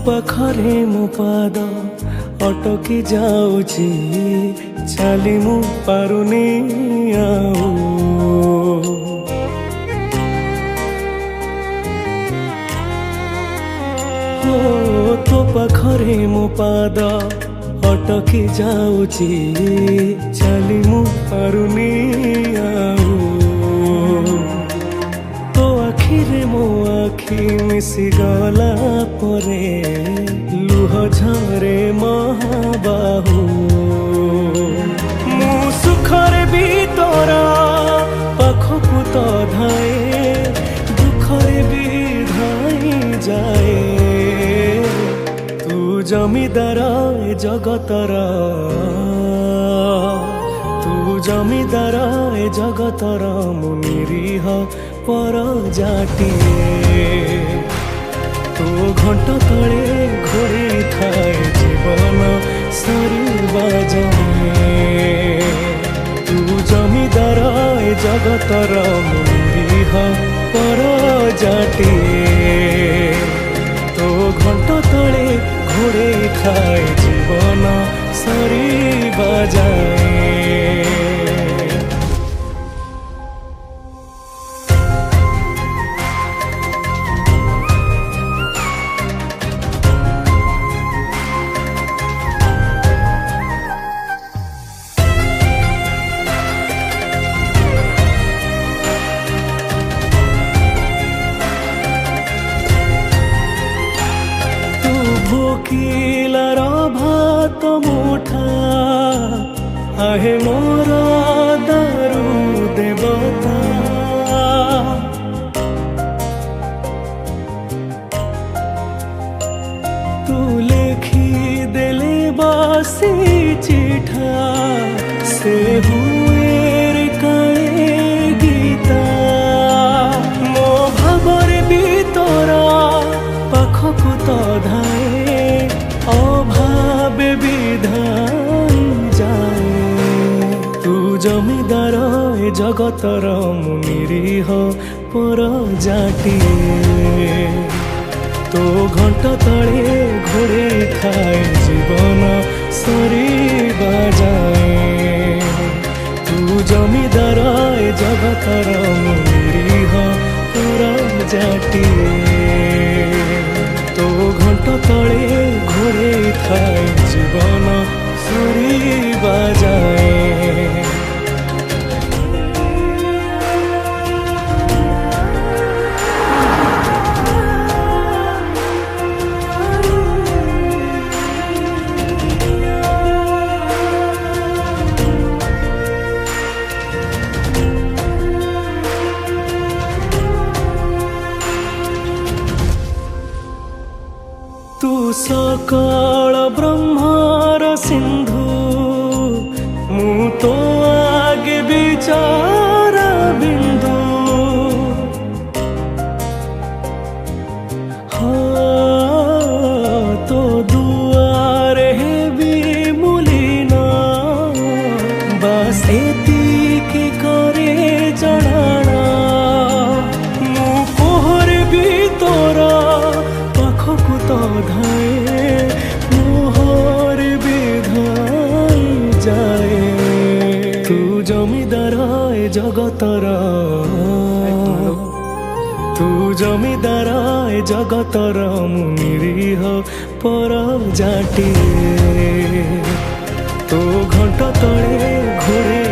ପାଖରେ ମୋ ପାଦ ଅଟକି ଯାଉଛି, ଚାଲି ମୁଁ ପାରୁନି ଆଉ। ତୋ ପାଖରେ ମୋ ପାଦ ଅଟକି ଯାଉଛି, ଚାଲି ମୁଁ ପାରୁନି ଆଉ। ତୋ ଆଖିରେ ମୋ ଆଖି ମିଶିଗଲା ପରେ ଲୁହ ଝରେ ମହାବାହୁ। ମୁଁ ସୁଖରେ ବି ତୋର ପାଖକୁ ତ ଧାଏ, ଦୁଃଖରେ ବି ଧାଇ ଯାଏ। ତୁ ଜମିଦାର ଏ ଜଗତର, ତୁ ଜମିଦାର ଏ ଜଗତର, ମୁଁ ନିରୀହ ପରଜାଟିଏ। ତୋ ଘଣ୍ଟ ତଳେ ଘୋଡ଼େଇ ଥାଏ ଜୀବନ ସରିବା ଯାଏ। ତୁ ଜମିଦାର ଏ ଜଗତର, ମୁଁ ନିରୀହ ପରଜାଟିଏ। ତୋ ଘଣ୍ଟ ତଳେ ଘୋଡ଼େଇ ଥାଏ ଜୀବନ ସରିବା ଯାଏ। ভোকিলার ভাত মুঠা, আহে মোর দারু দেবতা। তু লেখি দেলে বাসি চিঠা, সে হুয়ের কালে গীতা। মো ভাবরে বি তোরা পাখকু তো ধায়ে, অভাবে বিধাই যায়। তু জমিদার এ জগতর, ମୁଁ ନିରୀହ ପରଜାଟିଏ। ତୋ ଘଣ୍ଟ ତଳେ ଘୋଡ଼େଇ ଥାଏ ଜୀବନ ସରିବା ଯାଏ। ତୁ ଜମିଦାର ଏ ଜଗତର, ମୁଁ ନିରୀହ ପରଜାଟିଏ। ତୋ ଘଣ୍ଟ ତଳେ ଘୋଡ଼େଇ ଥାଏ ଜୀବନ ସରିବା ଯାଏ। তু সকল ব্রহ্মার সিন্ধু, মু তো আগে বিচার বিন্দু। তো দুয়ারে হেবি মুলিন, বাস এতিকি করে জଣାଣା। মু পোহরে বি তোরা পাখকু তো ধায়ে, মোহর বিধাই যায়। তু জমিদার এ জগতর, তু জমিদার এ জগতর, ମୁଁ ନିରୀହ ପରଜାଟିଏ। ତୋ ଘଣ୍ଟ ତଳେ ଘୋଡ଼େଇ